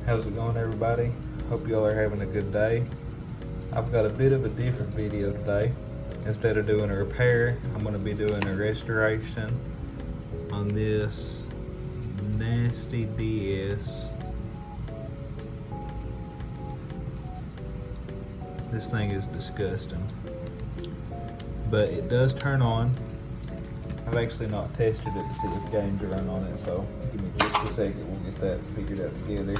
How's it going, everybody? Hope y'all are having a good day. I've got a bit of a different video today. Instead of doing a repair, I'm going to be doing a restoration on this nasty DS. This thing is disgusting, but it does turn on. I've actually not tested it to see if games are run on it, so give me just a second, we'll get that figured out together.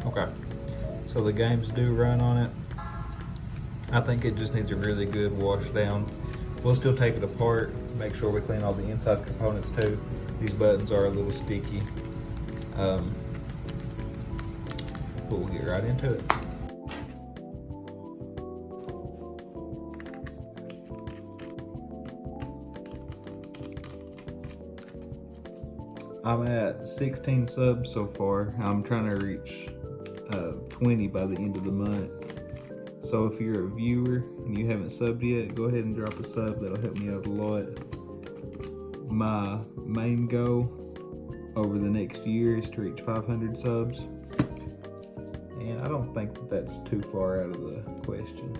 Okay, so the games do run on it. I think it just needs a really good wash down. We'll still take it apart, make sure we clean all the inside components too. These buttons are a little sticky, but we'll get right into it. I'm at 16 subs so far. I'm trying to reach 20 by the end of the month. So if you're a viewer and you haven't subbed yet, go ahead and drop a sub. That'll help me out a lot. My main goal over the next year is to reach 500 subs. And I don't think that that's too far out of the question.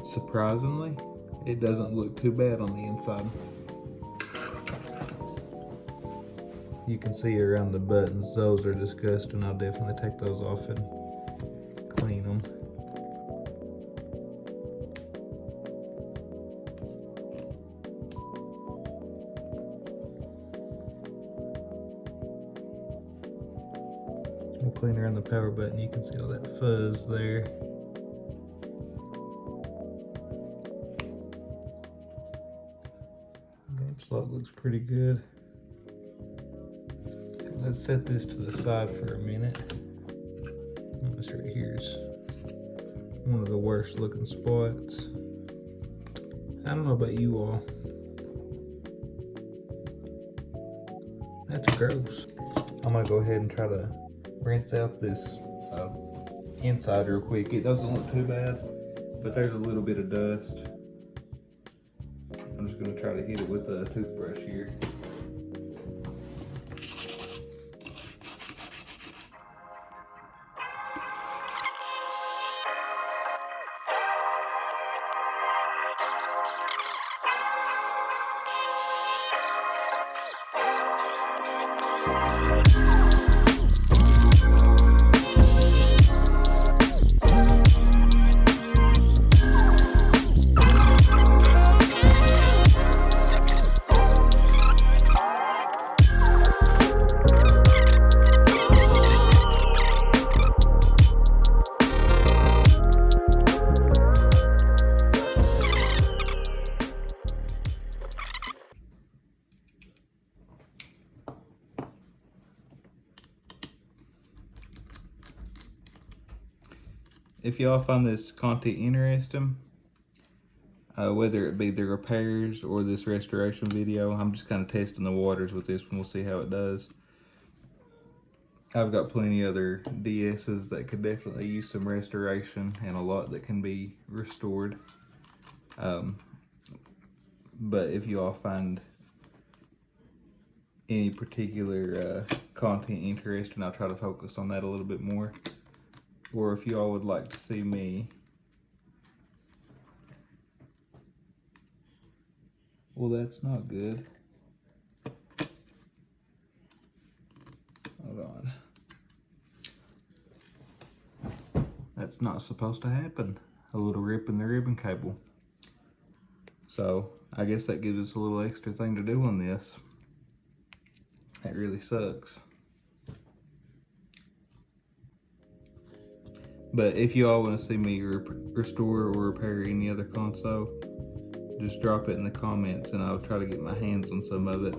Surprisingly, it doesn't look too bad on the inside. You can see around the buttons, those are disgusting. I'll definitely take those off and clean them. We'll clean around the power button. You can see all that fuzz there. Slot looks pretty good. Let's set this to the side for a minute. This right here is one of the worst looking spots. I don't know about you all. That's gross. I'm gonna go ahead and try to rinse out this inside real quick. It doesn't look too bad, but there's a little bit of dust. I'm just going to try to hit it with a toothbrush here. If y'all find this content interesting, whether it be the repairs or this restoration video, I'm just kind of testing the waters with this one. We'll see how it does. I've got plenty other DS's that could definitely use some restoration and a lot that can be restored. But if you all find any particular content interesting, I'll try to focus on that a little bit more. Or if you all would like to see me, well, that's not good. Hold on. That's not supposed to happen. A little rip in the ribbon cable. So I guess that gives us a little extra thing to do on this. That really sucks. But if you all want to see me restore or repair any other console, just drop it in the comments and I'll try to get my hands on some of it.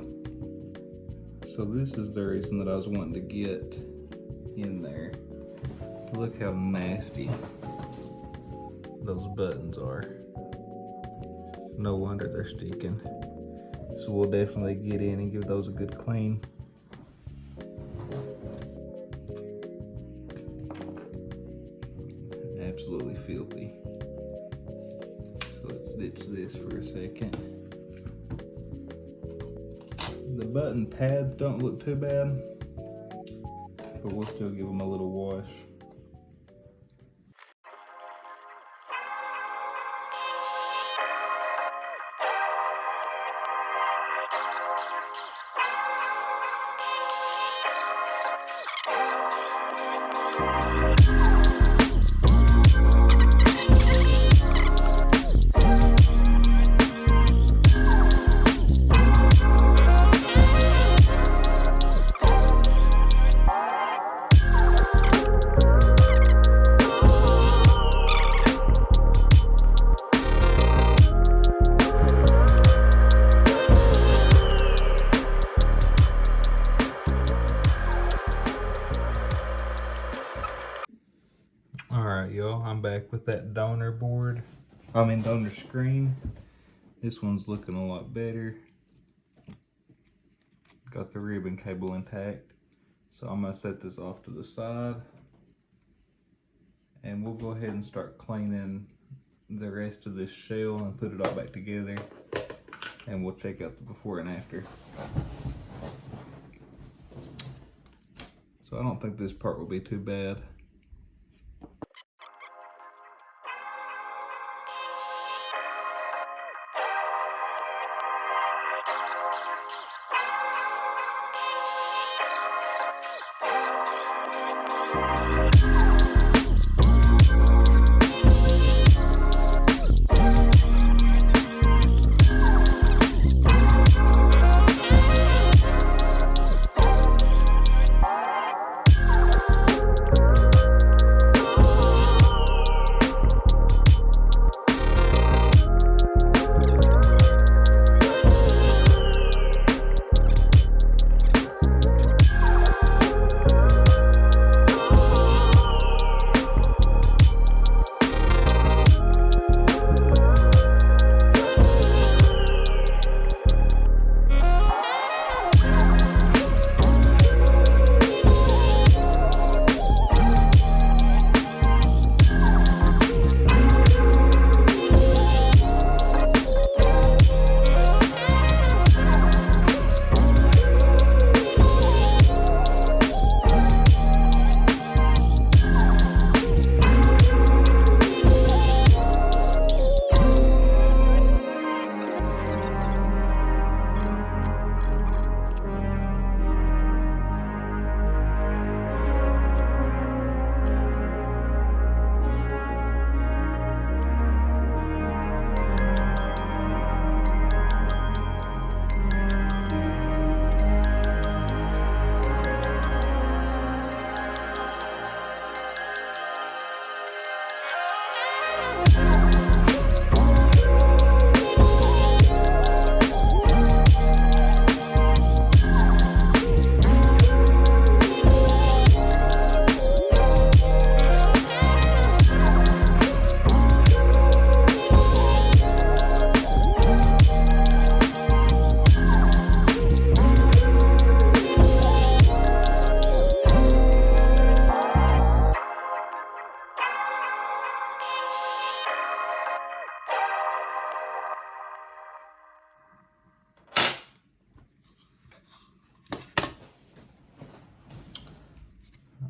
So this is the reason that I was wanting to get in there. Look how nasty those buttons are. No wonder they're sticking. So we'll definitely get in and give those a good clean. Absolutely filthy. So let's ditch this for a second. The button pads don't look too bad, but we'll still give them a little wash. Alright y'all, I'm back with that donor screen. This one's looking a lot better. Got the ribbon cable intact. So I'm going to set this off to the side. And we'll go ahead and start cleaning the rest of this shell and put it all back together. And we'll check out the before and after. So I don't think this part will be too bad.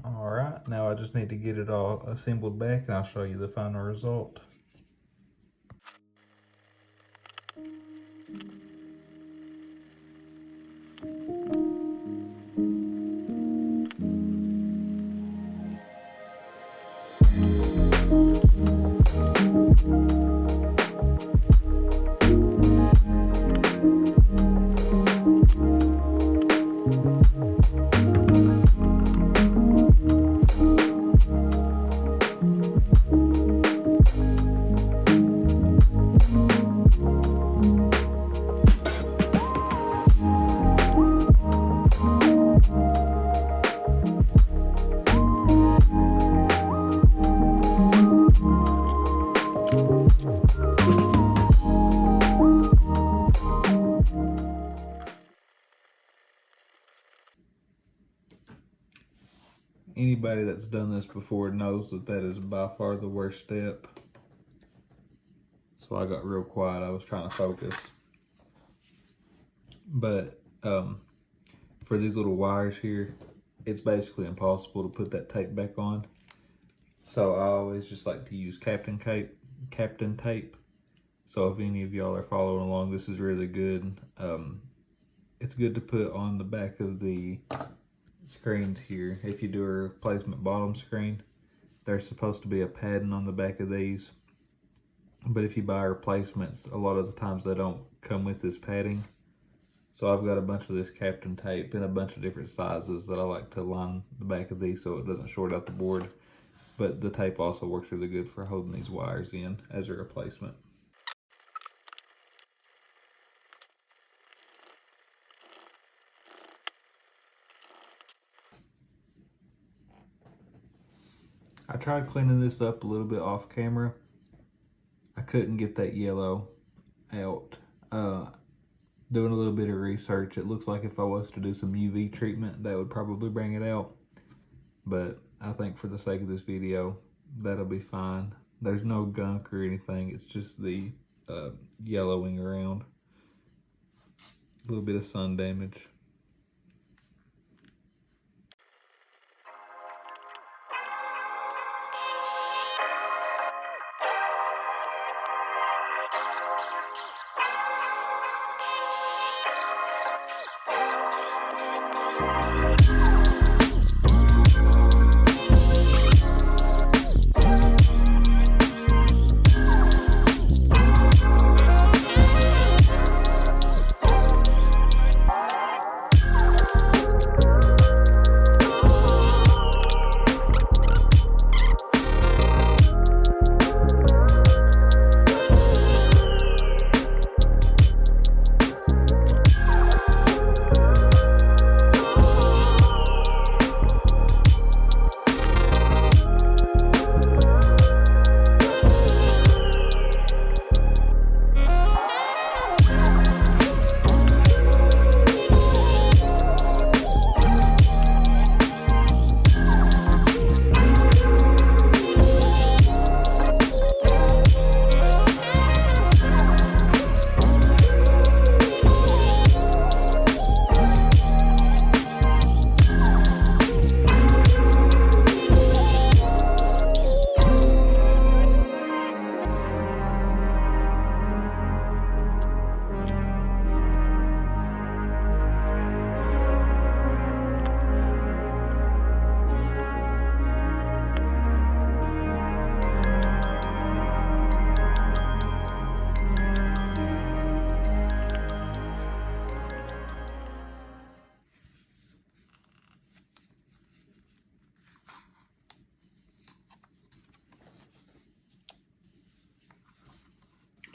Alright, now I just need to get it all assembled back and I'll show you the final result. anybody that's done this before knows that that is by far the worst step. So I got real quiet. I was trying to focus. But for these little wires here, it's basically impossible to put that tape back on. So I always just like to use Captain tape. So if any of y'all are following along, this is really good. It's good to put on the back of the screens here. If you do a replacement bottom screen, there's supposed to be a padding on the back of these. But if you buy replacements, a lot of the times they don't come with this padding. So I've got a bunch of this Captain tape in a bunch of different sizes that I like to line the back of these so it doesn't short out the board. But the tape also works really good for holding these wires in as a replacement. I tried cleaning this up a little bit off camera. I couldn't get that yellow out. Doing a little bit of research, it looks like if I was to do some UV treatment, that would probably bring it out. But I think for the sake of this video, that'll be fine. There's no gunk or anything. It's just the yellowing around. A little bit of sun damage.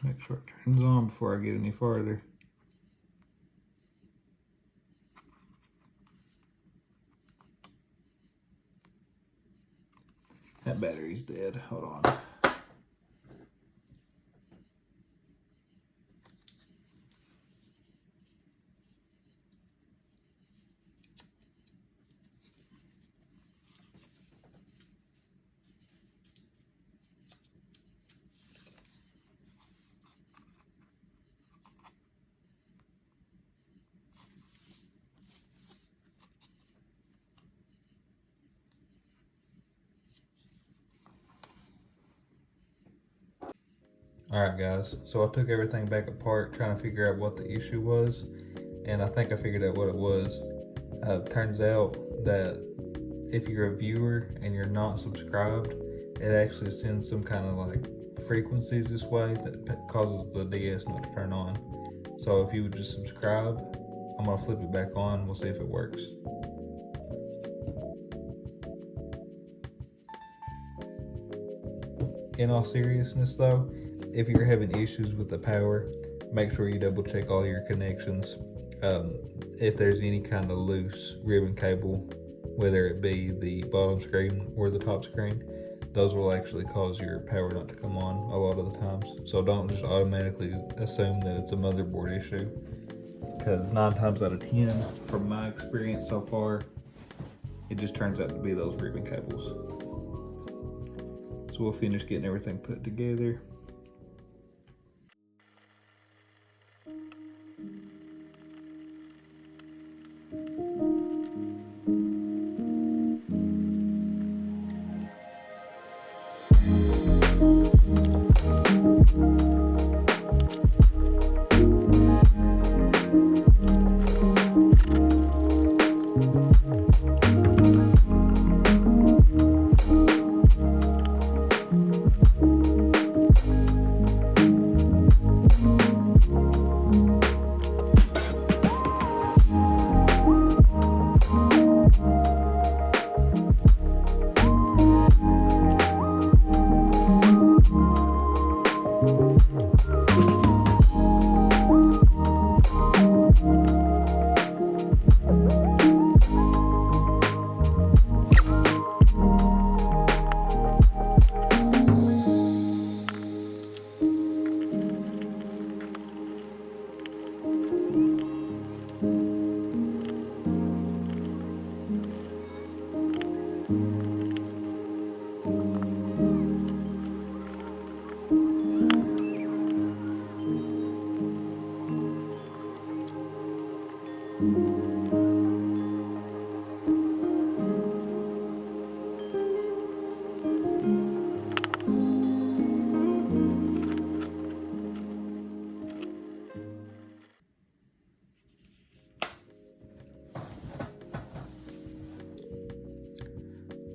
Make sure it turns on before I get any farther. That battery's dead. Hold on. Alright guys, so I took everything back apart trying to figure out what the issue was, and I think I figured out what it was. Turns out that if you're a viewer and you're not subscribed, it actually sends some kind of like frequencies this way that causes the DS not to turn on. So if you would just subscribe, I'm going to flip it back on, we'll see if it works. In all seriousness though, if you're having issues with the power, make sure you double check all your connections. If there's any kind of loose ribbon cable, whether it be the bottom screen or the top screen, those will actually cause your power not to come on a lot of the times. So don't just automatically assume that it's a motherboard issue, because 9 times out of 10, from my experience so far, It just turns out to be those ribbon cables. So we'll finish getting everything put together.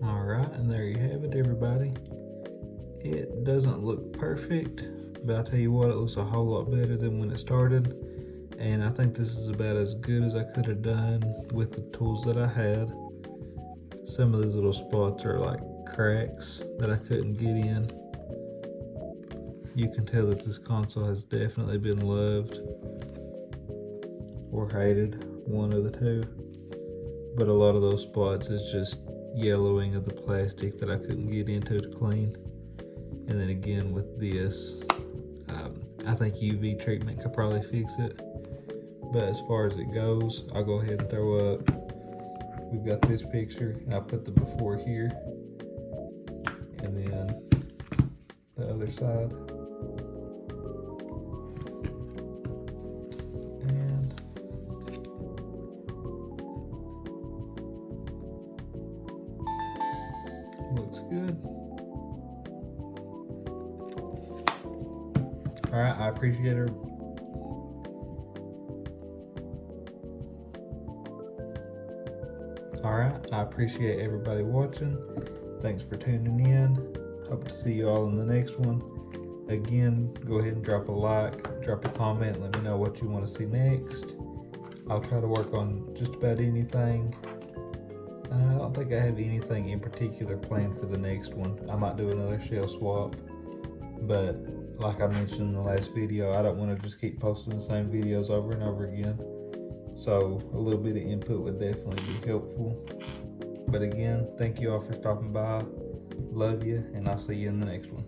Alright, and there you have it, everybody. It doesn't look perfect, but I'll tell you what, it looks a whole lot better than when it started. And I think this is about as good as I could have done with the tools that I had. Some of these little spots are like cracks that I couldn't get in. You can tell that this console has definitely been loved or hated, one of the two. But a lot of those spots is just yellowing of the plastic that I couldn't get into to clean. And then again with this, I think UV treatment could probably fix it. But as far as it goes, I'll go ahead and throw up. We've got this picture, and I'll put the before here, and then the other side. And looks good. All right, I appreciate it. Alright, I appreciate everybody watching. Thanks for tuning in. Hope to see you all in the next one. Again, go ahead and drop a like, drop a comment, let me know what you want to see next. I'll try to work on just about anything. I don't think I have anything in particular planned for the next one. I might do another shell swap, but like I mentioned in the last video, I don't want to just keep posting the same videos over and over again. So a little bit of input would definitely be helpful. But again, thank you all for stopping by. Love you, and I'll see you in the next one.